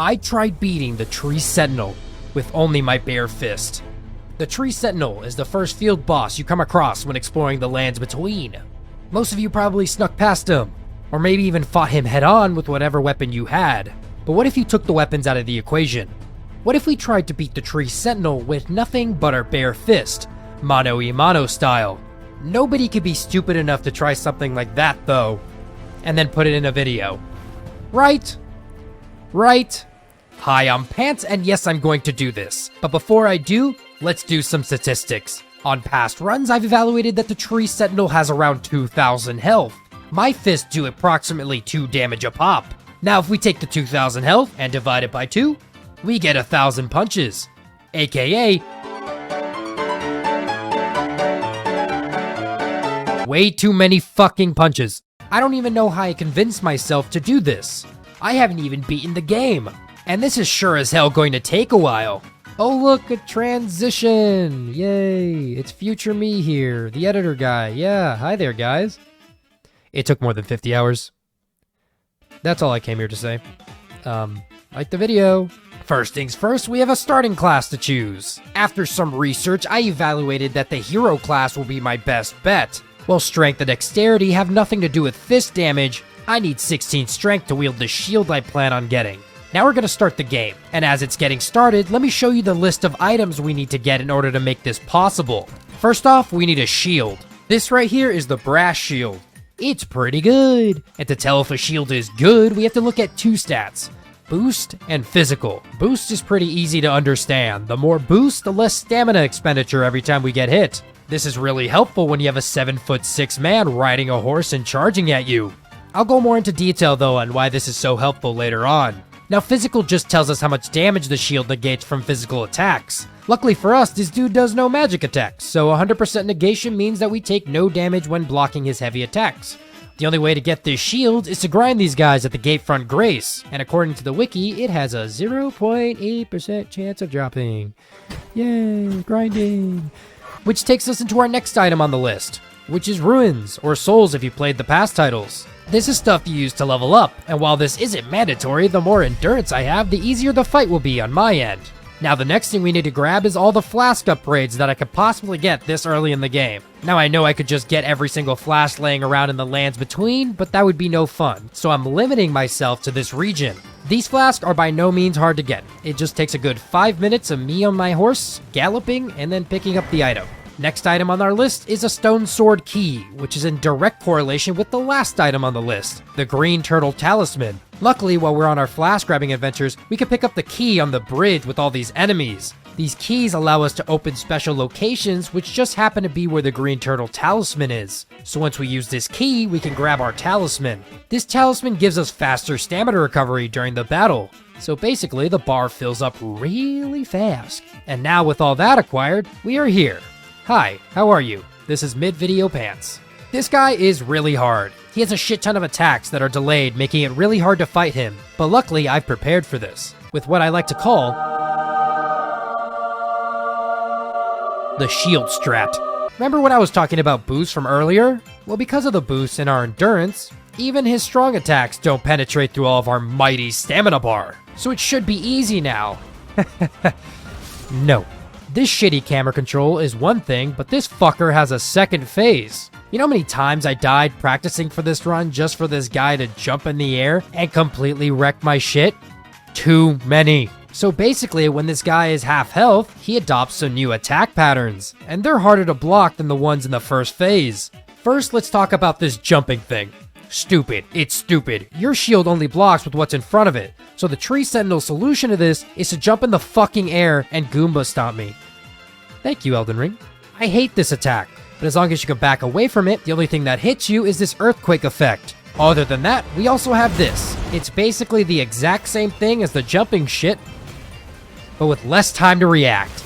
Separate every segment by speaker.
Speaker 1: I tried beating the Tree Sentinel with only my bare fist. The Tree Sentinel is the first field boss you come across when exploring the lands between. Most of you probably snuck past him, or maybe even fought him head on with whatever weapon you had. But what if you took the weapons out of the equation? What if we tried to beat the Tree Sentinel with nothing but our bare fist, mano a mano style? Nobody could be stupid enough to try something like that though, and then put it in a video. Right? Right? Hi, I'm Pants, and yes, I'm going to do this. But before I do, let's do some statistics. On past runs, I've evaluated that the Tree Sentinel has around 2,000 health. My fists do approximately 2 damage a pop. Now, if we take the 2,000 health and divide it by 2, we get 1,000 punches, aka way too many fucking punches. I don't even know how I convinced myself to do this. I haven't even beaten the game, and this is sure as hell going to take a while. Oh look, a transition! Yay, it's future me here, the editor guy. Yeah, hi there guys. It took more than 50 hours. That's all I came here to say. Like the video. First things first, we have a starting class to choose. After some research, I evaluated that the hero class will be my best bet. While strength and dexterity have nothing to do with fist damage, I need 16 strength to wield the shield I plan on getting. Now we're gonna start the game, and as it's getting started, let me show you the list of items we need to get in order to make this possible. First off, we need a shield. This right here is the brass shield. It's pretty good. And to tell if a shield is good, we have to look at 2 stats. Boost and physical. Boost is pretty easy to understand. The more boost, the less stamina expenditure every time we get hit. This is really helpful when you have a 7'6" man riding a horse and charging at you. I'll go more into detail though on why this is so helpful later on. Now physical just tells us how much damage the shield negates from physical attacks. Luckily for us, this dude does no magic attacks, so 100% negation means that we take no damage when blocking his heavy attacks. The only way to get this shield is to grind these guys at the Gatefront Grace, and according to the wiki, it has a 0.8% chance of dropping. Yay, grinding. Which takes us into our next item on the list, which is ruins, or souls if you played the past titles. This is stuff you use to level up, and while this isn't mandatory, the more endurance I have, the easier the fight will be on my end. Now the next thing we need to grab is all the Flask Upgrades that I could possibly get this early in the game. Now I know I could just get every single flask laying around in the lands between, but that would be no fun, so I'm limiting myself to this region. These flasks are by no means hard to get. It just takes a good 5 minutes of me on my horse, galloping, and then picking up the item. Next item on our list is a stone sword key, which is in direct correlation with the last item on the list, the green turtle talisman. Luckily, while we're on our flask grabbing adventures, we can pick up the key on the bridge with all these enemies. These keys allow us to open special locations, which just happen to be where the green turtle talisman is. So once we use this key, we can grab our talisman. This talisman gives us faster stamina recovery during the battle. So basically, the bar fills up really fast. And now with all that acquired, we are here. Hi, how are you? This is Mid-Video Pants. This guy is really hard. He has a shit ton of attacks that are delayed, making it really hard to fight him. But luckily, I've prepared for this, with what I like to call the shield strat. Remember when I was talking about boosts from earlier? Well, because of the boosts in our endurance, even his strong attacks don't penetrate through all of our mighty stamina bar. So it should be easy now. No. This shitty camera control is one thing, but this fucker has a second phase. You know how many times I died practicing for this run just for this guy to jump in the air and completely wreck my shit? Too many. So basically, when this guy is half health, he adopts some new attack patterns, and they're harder to block than the ones in the first phase. First, let's talk about this jumping thing. Stupid. It's stupid. Your shield only blocks with what's in front of it. So the Tree Sentinel's solution to this is to jump in the fucking air and Goomba stomp me. Thank you, Elden Ring. I hate this attack, but as long as you can back away from it, the only thing that hits you is this earthquake effect. Other than that, we also have this. It's basically the exact same thing as the jumping shit, but with less time to react.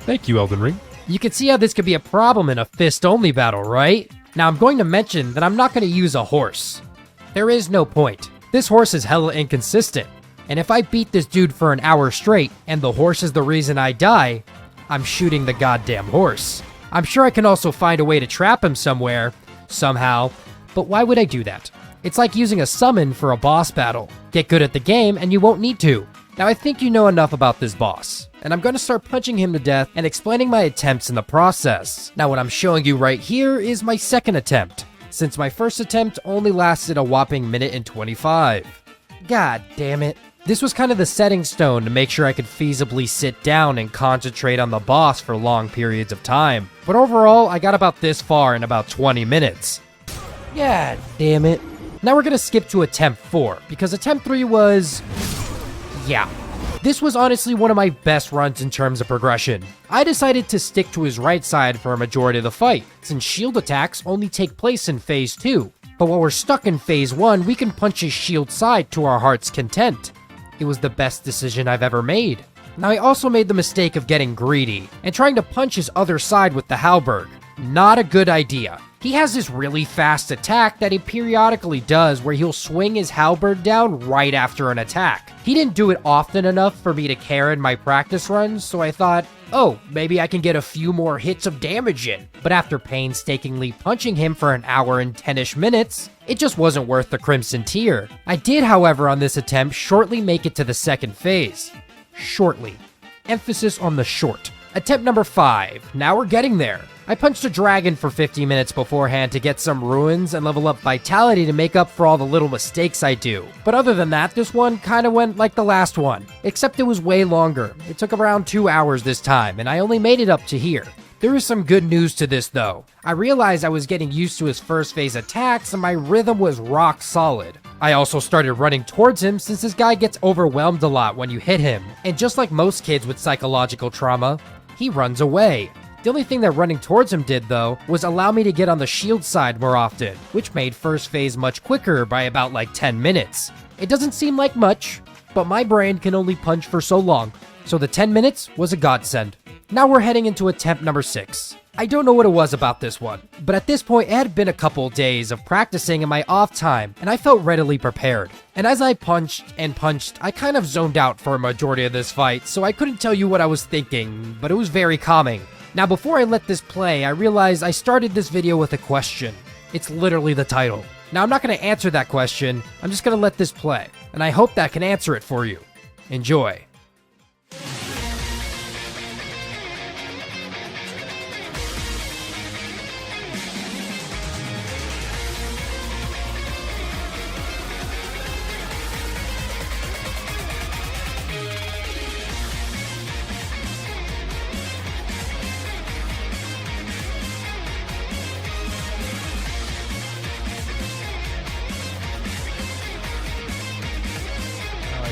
Speaker 1: Thank you, Elden Ring. You can see how this could be a problem in a fist-only battle, right? Now I'm going to mention that I'm not going to use a horse. There is no point. This horse is hella inconsistent, and if I beat this dude for an hour straight, and the horse is the reason I die, I'm shooting the goddamn horse. I'm sure I can also find a way to trap him somewhere, somehow, but why would I do that? It's like using a summon for a boss battle. Get good at the game and you won't need to. Now I think you know enough about this boss, and I'm going to start punching him to death and explaining my attempts in the process. Now what I'm showing you right here is my second attempt, since my first attempt only lasted a whopping minute and 25. God damn it. This was kind of the setting stone to make sure I could feasibly sit down and concentrate on the boss for long periods of time. But overall, I got about this far in about 20 minutes. God damn it. Now we're going to skip to attempt 4, because attempt 3 was... yeah. This was honestly one of my best runs in terms of progression. I decided to stick to his right side for a majority of the fight, since shield attacks only take place in phase 2. But while we're stuck in phase 1, we can punch his shield side to our heart's content. It was the best decision I've ever made. Now I also made the mistake of getting greedy, and trying to punch his other side with the halberd. Not a good idea. He has this really fast attack that he periodically does where he'll swing his halberd down right after an attack. He didn't do it often enough for me to care in my practice runs, so I thought, oh, maybe I can get a few more hits of damage in. But after painstakingly punching him for an hour and 10-ish minutes, it just wasn't worth the crimson tear. I did, however, on this attempt, shortly make it to the second phase. Shortly. Emphasis on the short. Attempt number 5. Now we're getting there. I punched a dragon for 50 minutes beforehand to get some ruins and level up vitality to make up for all the little mistakes I do. But other than that, this one kinda went like the last one, except it was way longer. It took around 2 hours this time, and I only made it up to here. There is some good news to this though. I realized I was getting used to his first phase attacks and my rhythm was rock solid. I also started running towards him since this guy gets overwhelmed a lot when you hit him. And just like most kids with psychological trauma, he runs away. The only thing that running towards him did, though, was allow me to get on the shield side more often, which made first phase much quicker by about like 10 minutes. It doesn't seem like much, but my brain can only punch for so long, so the 10 minutes was a godsend. Now we're heading into attempt number 6. I don't know what it was about this one, but at this point it had been a couple days of practicing in my off time, and I felt readily prepared. And as I punched and punched, I kind of zoned out for a majority of this fight, so I couldn't tell you what I was thinking, but it was very calming. Now before I let this play, I realized I started this video with a question. It's literally the title. Now I'm not going to answer that question, I'm just going to let this play, and I hope that can answer it for you. Enjoy.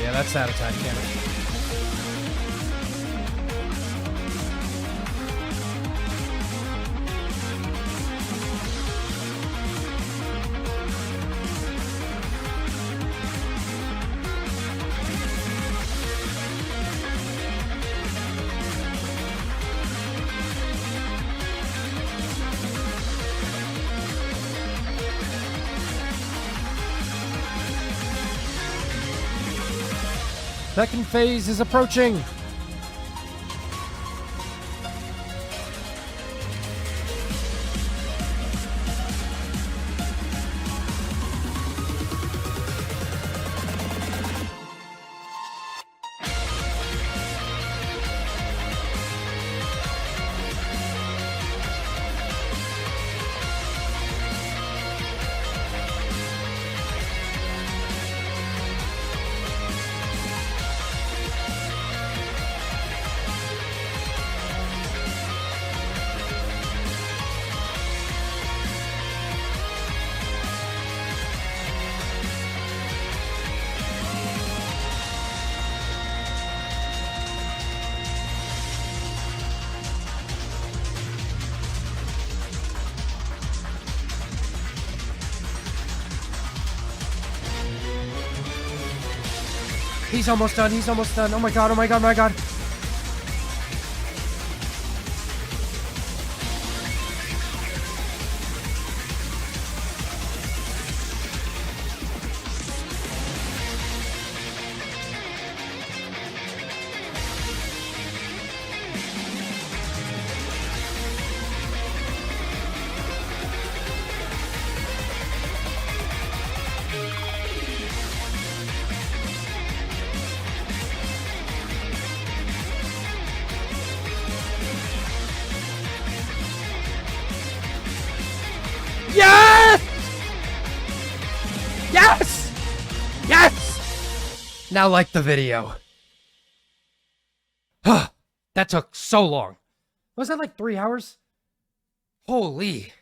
Speaker 1: Yeah, that's that attack damage. Second phase is approaching. He's almost done, he's almost done. Oh my god, oh my god, oh my god. Now like the video. That took so long. Was that like 3 hours? Holy.